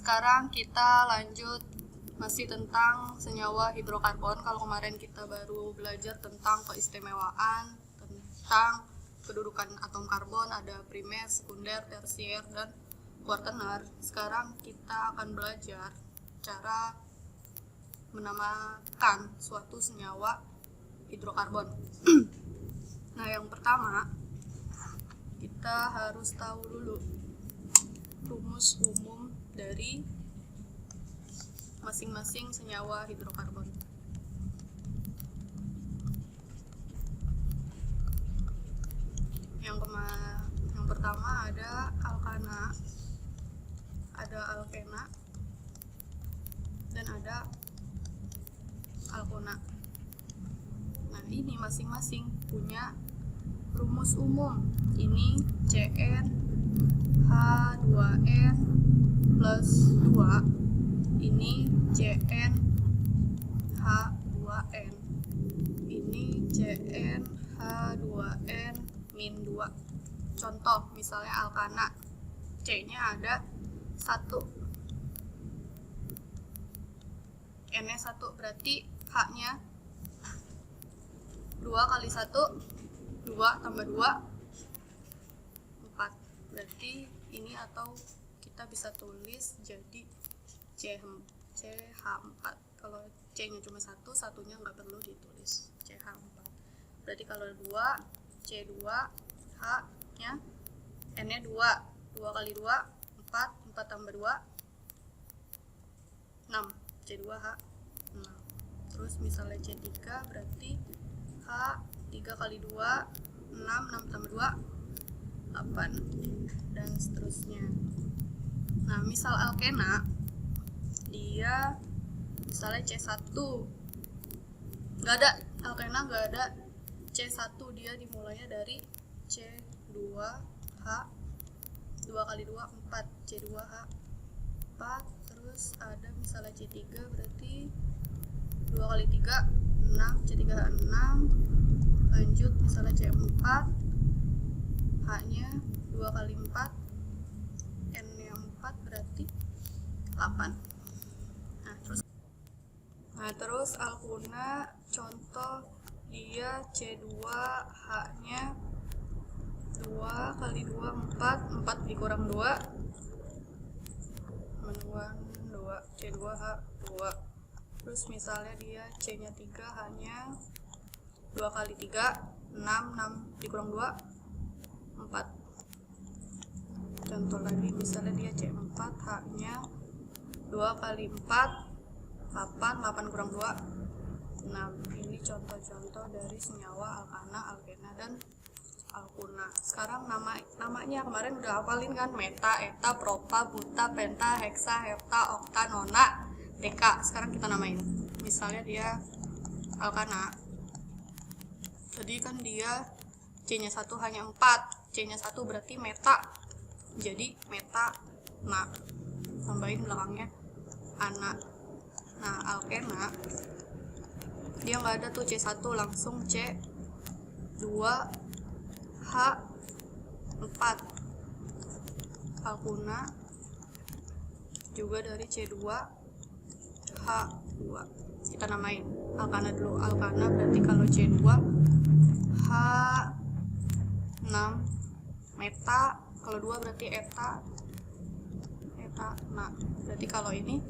Sekarang kita lanjut masih tentang senyawa hidrokarbon. Kalau kemarin kita baru belajar tentang keistimewaan, tentang kedudukan atom karbon, ada primer, sekunder, tersier, dan kuartener. Sekarang kita akan belajar cara menamakan suatu senyawa hidrokarbon. Nah, yang pertama kita harus tahu dulu rumus umum dari masing-masing senyawa hidrokarbon. Yang pertama ada alkana, ada alkena, dan ada alkona. Nah, ini masing-masing punya rumus umum. Ini CN H2N plus 2. Ini CN H2N. Ini CN H2N min 2. Contoh misalnya alkana, C-nya ada 1, N-nya 1, berarti H-nya 2 kali 1, 2 tambah 2, 4. Berarti ini, atau kita bisa tulis jadi CH4. Kalau C-nya cuma 1, satunya nggak perlu ditulis, CH4. Berarti kalau 2, C2, H-nya, N-nya 2, 2 kali 2, 4, 4 tambah 2, 6, C2H 6. Terus misalnya C3, berarti H 3 kali 2, 6, 6 tambah 2, 8, dan seterusnya. Nah, misal alkena, dia misalnya C1, nggak ada, alkena nggak ada C1, dia dimulainya dari C2H, 2 kali 2, 4, C2H 4. Terus ada misalnya C3, berarti 2 kali 3, 6, C3H 6. Lanjut misalnya C4, H-nya 2 kali 4, N-nya 4, berarti 8. Nah, terus alkuna, contoh dia C2, H-nya 2 kali 2, 4, 4 dikurang 2, menuan 2, C2H 2. Terus misalnya dia C-nya 3, H-nya 2 kali 3, 6, 6 dikurang 2, 4. Contoh lagi, misalnya dia C4, H-nya 2 kali 4, 8, 8 kurang 2, 6. Ini contoh-contoh dari senyawa alkana, alkena, dan alkuna. Sekarang namanya kemarin udah hafalin kan, meta, eta, propa, buta, penta, heksa, hepta, okta, nona, deka. Sekarang kita namain. Misalnya dia alkana, jadi kan dia C-nya 1 hanya 4, C-nya 1 berarti meta, jadi meta, nah tambahin belakangnya ana. Nah, alkena dia nggak ada tuh C1, langsung C2 H4. Alkuna juga dari C2 H2. Kita namain alkana dulu. Alkana berarti kalau C2 H6 meta, kalau 2 berarti eta. Nah, berarti kalau ini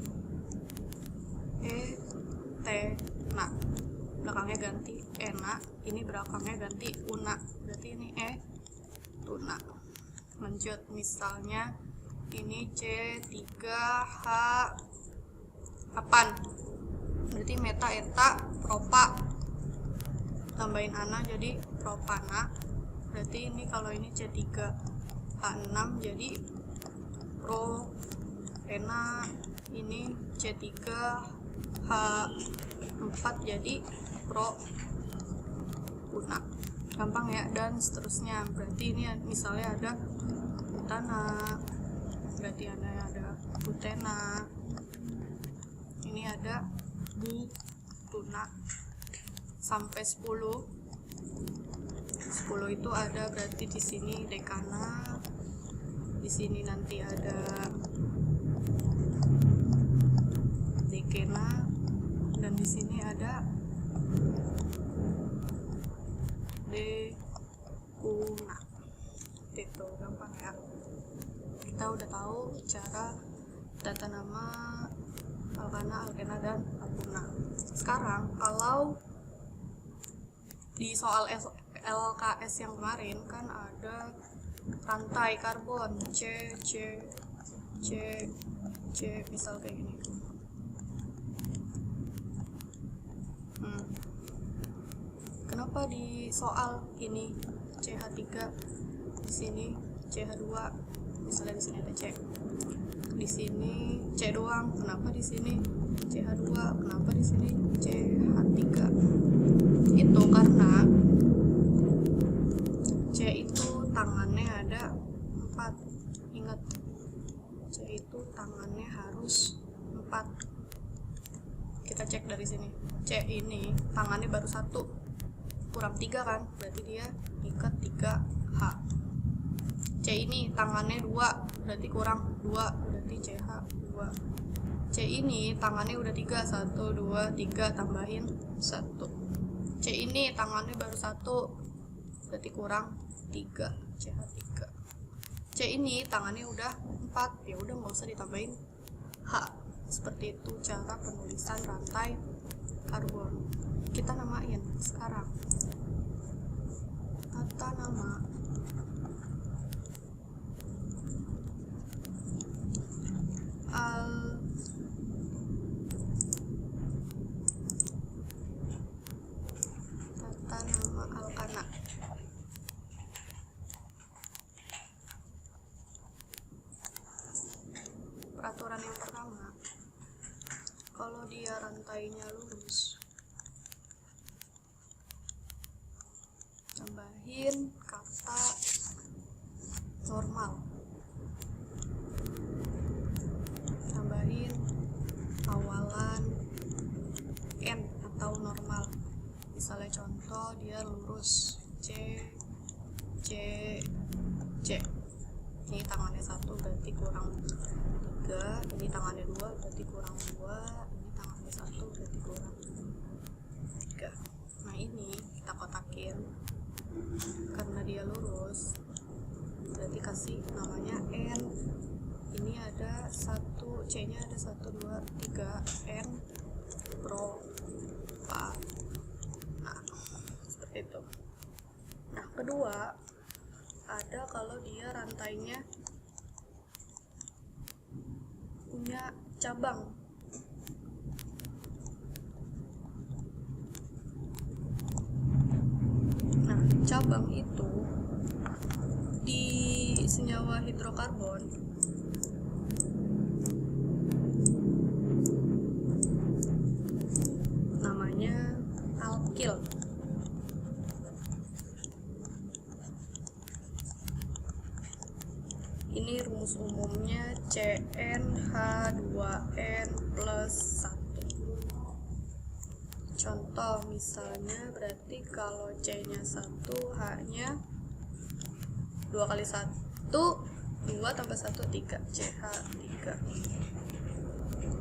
nah belakangnya ganti ena, ini belakangnya ganti una, berarti ini tuna. Lanjut misalnya ini C3H8, berarti meta, eta, propa, tambahin ana jadi propana. Berarti ini kalau ini C3H6 jadi propena, ini C3H4 jadi propuna. Gampang ya, dan seterusnya. Berarti ini misalnya ada butana, berarti ada butena, ini ada butuna, sampai 10 itu ada, berarti di sini dekana, di sini nanti ada alkana, alkena, dan alkuna. Sekarang kalau di soal LKS yang kemarin kan ada rantai karbon C, misal kayak gini. Kenapa di soal ini CH3, di sini CH2, misalnya di sini ada C, di sini C doang, kenapa di sini CH2, kenapa di sini CH3? Itu karena C itu tangannya ada 4. Ingat, C itu tangannya harus 4. Kita cek dari sini. C ini tangannya baru 1, kurang 3 kan, berarti dia ikat 3H. C ini tangannya 2, berarti kurang 2, berarti CH 2. C ini tangannya udah 3, 1, 2, 3, tambahin 1. C ini tangannya baru 1, berarti kurang 3, CH 3. C ini tangannya udah 4, ya udah nggak usah ditambahin H. Seperti itu cara penulisan rantai karbon. Kita namain sekarang. Tata nama alkana. Peraturan yang pertama, kalau dia rantainya lurus, tambahin kata normal, tambahin awalan N atau normal. Misalnya contoh dia lurus C. Ini tangannya 1 berarti kurang 3, ini tangannya 2 berarti kurang 2, ini tangannya 1 berarti kurang 3. Nah ini kita kotakin karena dia lurus, berarti kasih namanya N. Ini ada 1, C nya ada 1, 2, 3, N propa. Nah seperti itu. Nah kedua, ada kalau dia rantainya punya cabang. Nah cabang itu di senyawa hidrokarbon namanya alkil. Ini rumus umumnya CnH2n plus 1. Contoh misalnya berarti kalau C nya 1, H nya 2 kali 1, 2 tambah 1, 3, CH3.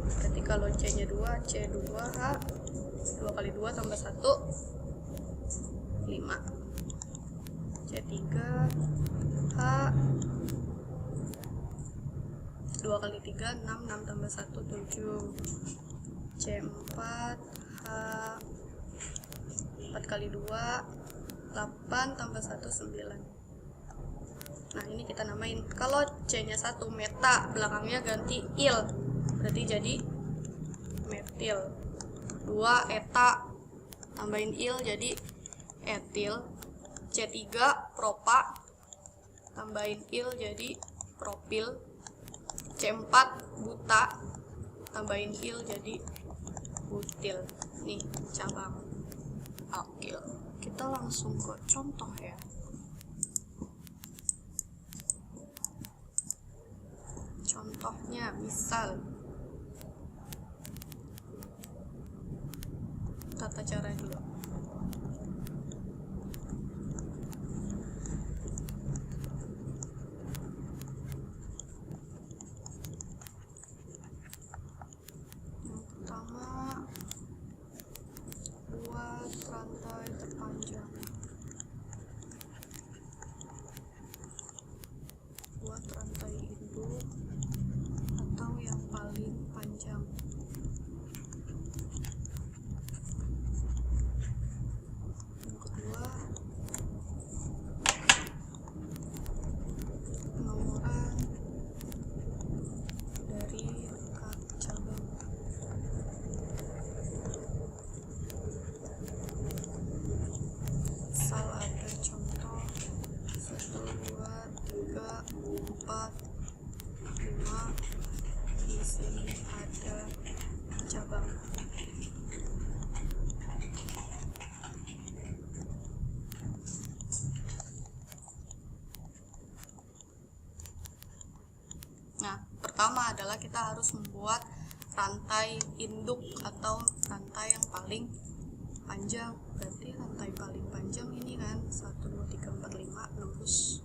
Berarti kalau C nya 2, C2H, 2 kali 2 tambah 1, 5, C3H, 2 kali 3, 6, 6 tambah 1, 7, C4H, 4 kali 2, 8 tambah 1, 9. Nah ini kita namain, kalau C nya 1 meta, belakangnya ganti il, berarti jadi metil. 2 eta, tambahin il jadi etil. C3 propa, tambahin il jadi propil. C4 buta, tambahin il jadi butil. Nih cabang alkil. Kita langsung ke contoh ya. Contohnya misal tata cara dulu. Yang pertama, buat rantai terpanjang. Buat rantai induk atau yang paling panjang. ada cabang. Nah, pertama adalah kita harus membuat rantai induk atau rantai yang paling panjang. Berarti rantai paling panjang ini kan 1, 2, 3, 4, 5 lurus.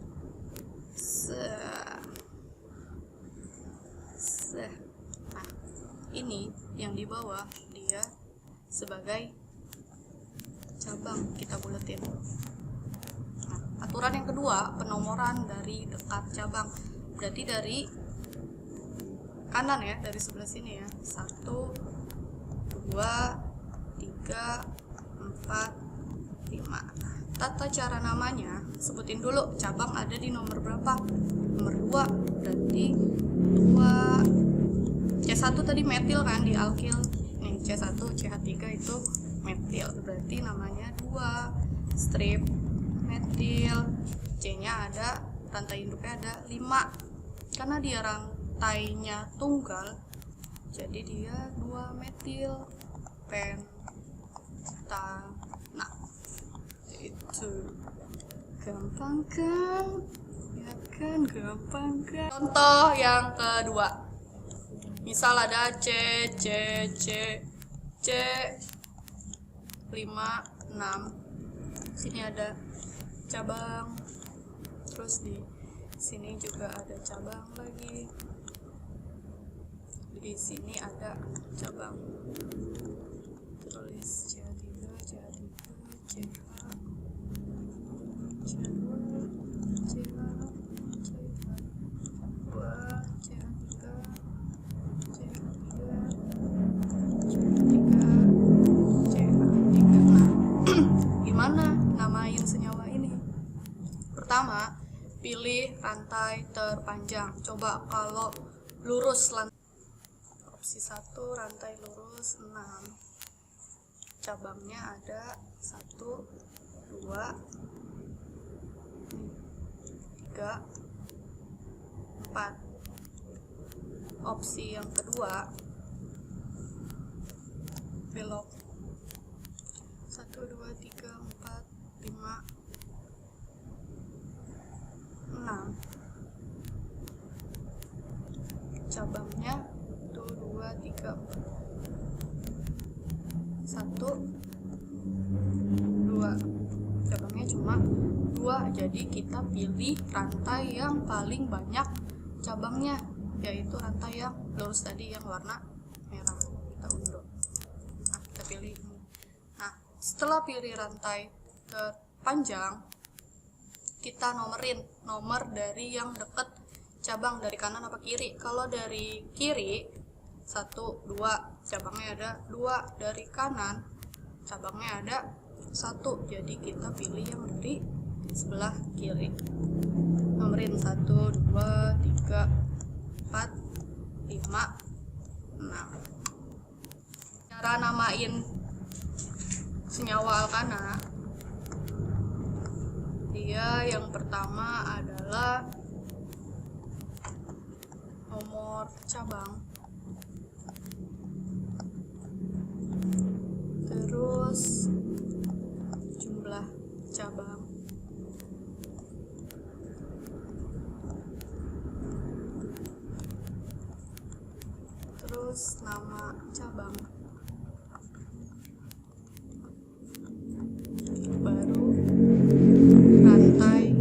Nah, ini yang di bawah dia sebagai cabang, kita buletin. Nah, aturan yang kedua, penomoran dari dekat cabang. Berarti dari kanan ya, dari sebelah sini ya. 1, 2, 3, 4, 5. Tata cara namanya, sebutin dulu cabang ada di nomor berapa. Nomor 2, berarti 2. C1 tadi metil kan, di alkil. Nih C1, CH3 itu metil, berarti namanya 2 strip metil. C nya ada, rantai induknya ada 5. Karena dia rantainya tunggal, jadi dia 2 metil pentana. Itu gampang kan? Ya kan, gampang kan? Contoh yang kedua, misal ada C 5, 6. Sini ada cabang, terus di sini juga ada cabang lagi, di sini ada cabang. Tulis CH3, CH3, CH, CH2, CH, CH2, CH3, CH3. Nah, gimana namain senyawa ini? Pertama, pilih rantai terpanjang. Coba kalau lurus opsi 1, rantai lurus 6. Cabangnya ada 1, 2, 3, 4. Opsi yang kedua, belok 1, 2, 3, 4, 5, 6. Cabangnya 1, 2, 3, 4. 1, 2. Cabangnya cuma 2, jadi kita pilih rantai yang paling banyak cabangnya, yaitu rantai yang lurus tadi yang warna merah. Kita undur. Nah, kita pilih ini. Nah, setelah pilih rantai terpanjang, kita nomorin nomor dari yang deket cabang, dari kanan apa kiri. Kalau dari kiri 1, 2, cabangnya ada 2. Dari kanan cabangnya ada 1, jadi kita pilih yang dari sebelah kiri. Nomorin 1, 2, 3, 4, 5, 6. Cara namain senyawa alkana, dia yang pertama adalah nomor cabang, terus jumlah cabang, terus nama cabang, baru rantai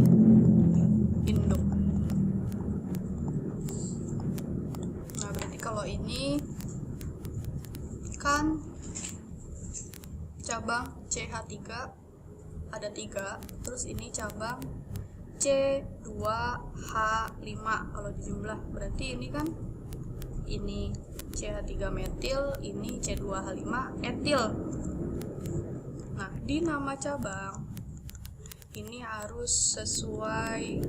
induk. Nah, berarti kalau ini kan cabang CH3 ada 3, terus ini cabang C2H5 kalau dijumlah, berarti ini kan ini CH3 metil, ini C2H5 etil. Nah, di nama cabang ini harus sesuai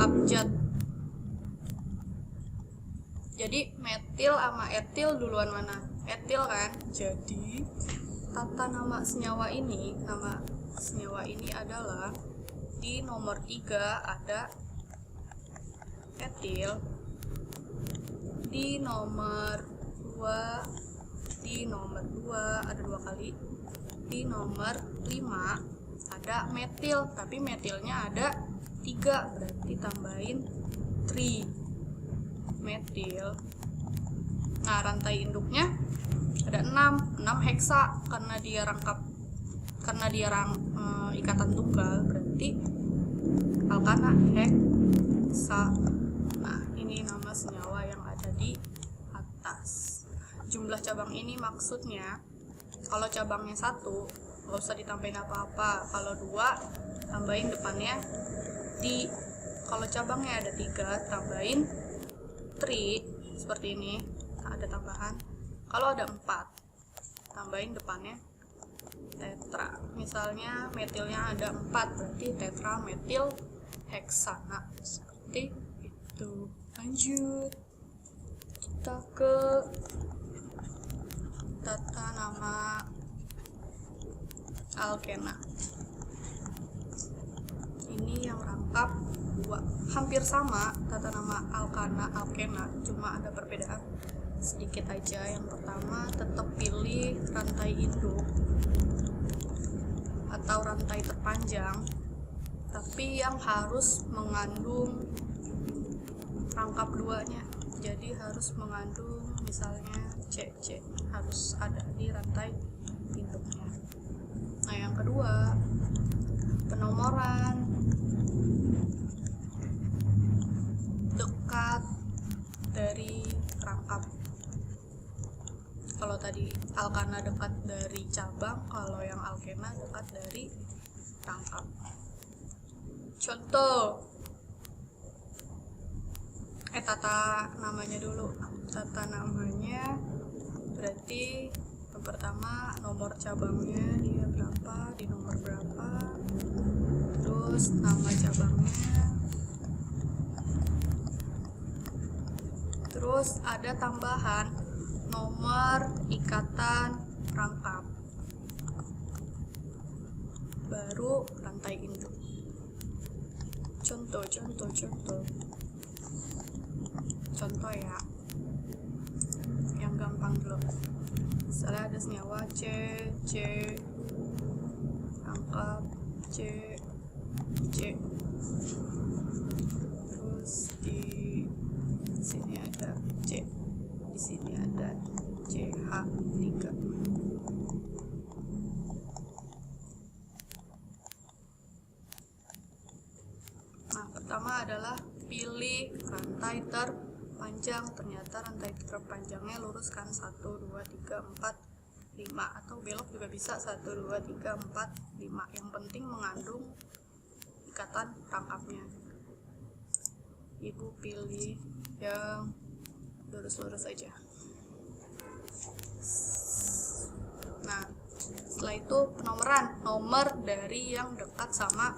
abjad. Jadi metil sama etil duluan mana? Etil kan? Jadi tata nama senyawa ini, nama senyawa ini adalah di nomor 3 ada etil, di nomor 2 ada 2 kali, di nomor 5 ada metil, tapi metilnya ada 3, berarti tambahin 3 metil. Nah, rantai induknya ada 6 heksa, karena dia ikatan tunggal, berarti alkana heksa. Nah, ini nama senyawa yang ada di atas. Jumlah cabang ini maksudnya kalau cabangnya 1 nggak usah ditambahin apa-apa, kalau 2 tambahin depannya di, kalau cabangnya ada 3 tambahin 3 seperti ini, ada tambahan. Kalau ada 4 tambahin depannya tetra. Misalnya metilnya ada 4, berarti tetra metil heksana, seperti itu. Lanjut kita ke tata nama alkena. Ini yang rangkap 2, hampir sama tata nama alkena, cuma ada perbedaan sedikit aja. Yang pertama, tetap pilih rantai induk atau rantai terpanjang, tapi yang harus mengandung rangkap 2-nya. Jadi harus mengandung, misalnya CC harus ada di rantai induknya. Nah, yang kedua, penomoran dekat dari rangkap. Kalau tadi alkana dekat dari cabang, kalau yang alkena dekat dari rangkap. Contoh, tata namanya dulu. Tata namanya berarti yang pertama nomor cabangnya dia berapa, di nomor berapa, terus nama cabangnya, terus ada tambahan nomor ikatan rangkap, baru rantai induk. Contoh ya, yang gampang dulu. Misalnya ada senyawa C, rangkap C, terus di sini ada C, di sini ada CH3. Nah, pertama adalah pilih rantai terpanjang. Ternyata rantai terpanjangnya lurus kan, 1, 2, 3, 4, 5, atau belok juga bisa, 1, 2, 3, 4, 5. Yang penting mengandung ikatan rangkapnya. Ibu pilih yang lurus-lurus aja. Nah, setelah itu penomoran, nomor dari yang dekat sama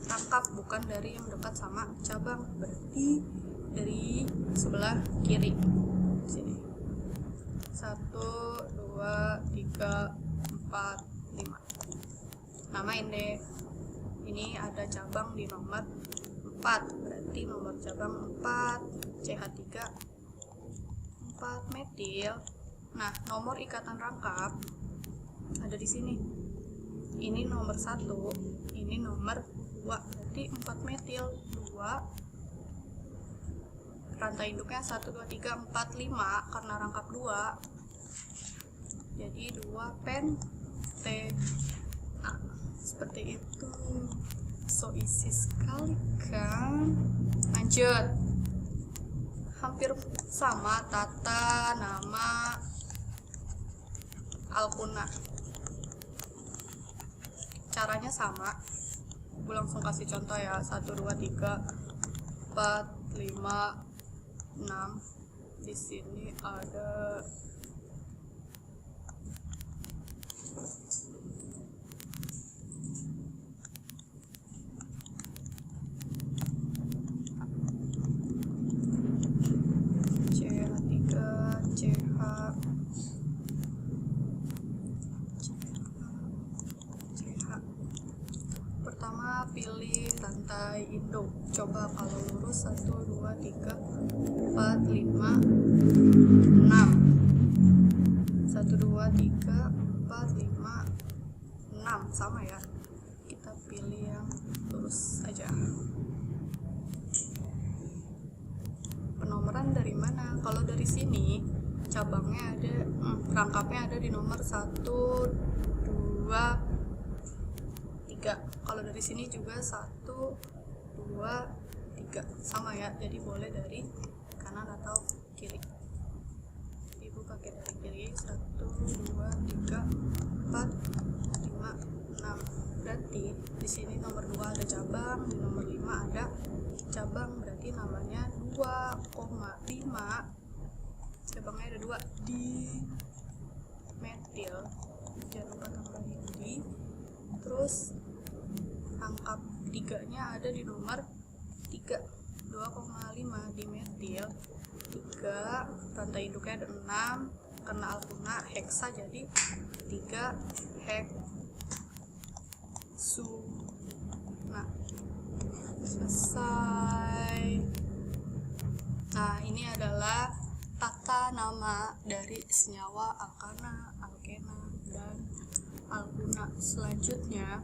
rangkap, bukan dari yang dekat sama cabang. Berarti dari sebelah kiri sini, 1, 2, 3, 4, 5. Namain deh. Ini ada cabang di nomor 4, berarti nomor cabang 4 CH3 4 metil. Nah, nomor ikatan rangkap ada di sini. Ini nomor 1, ini nomor 2, berarti 4 metil 2. Rantai induknya 1, 2, 3, 4, 5 karena rangkap 2. Jadi 2 penta. Seperti itu. So easy sekali kan? Lanjut. Hampir sama tata nama alkuna. Caranya sama. Gue langsung kasih contoh ya. 1, 2, 3, 4, 5, 6. Di sini ada pilih rantai induk. Coba kalau lurus 1, 2, 3, 4, 5, 6. 1, 2, 3, 4, 5, 6. Sama ya. Kita pilih yang lurus aja. Penomoran dari mana? Kalau dari sini cabangnya ada, rangkapnya ada di nomor 1, 2, 3. Kalau dari sini juga 1, 2, 3. Sama ya, jadi boleh dari kanan atau kiri. Ibu pakai dari kiri. 1, 2, 3, 4, 5, 6. Berarti di sini nomor 2 ada cabang, di nomor 5 ada cabang, berarti namanya 2,5. Cabangnya ada 2 di metil, jangan lupa tambahin di. Terus rangkap 3-nya ada di nomor 3, 2,5 di metil 3. Rantai induknya ada 6, karena alkuna heksa jadi 3 heksuna. Selesai. Nah, ini adalah tata nama dari senyawa alkana, alkena, dan alkuna. Selanjutnya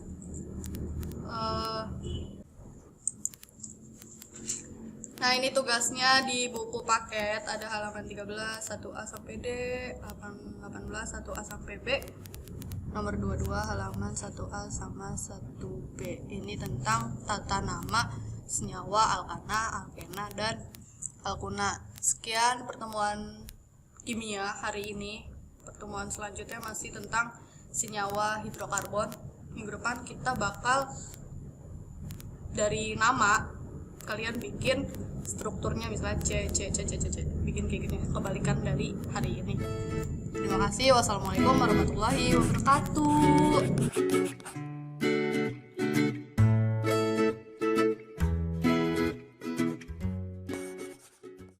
nah, ini tugasnya di buku paket, ada halaman 13 1A sampai D, 18 1A sampai B, nomor 22 halaman 1A sama 1B. Ini tentang tata nama senyawa alkana, alkena, dan alkuna. Sekian pertemuan kimia hari ini. Pertemuan selanjutnya masih tentang senyawa hidrokarbon. Minggu depan kita bakal dari nama kalian bikin strukturnya, misalnya C, bikin kayak gini, kebalikan dari hari ini. Terima kasih. Wassalamualaikum warahmatullahi wabarakatuh.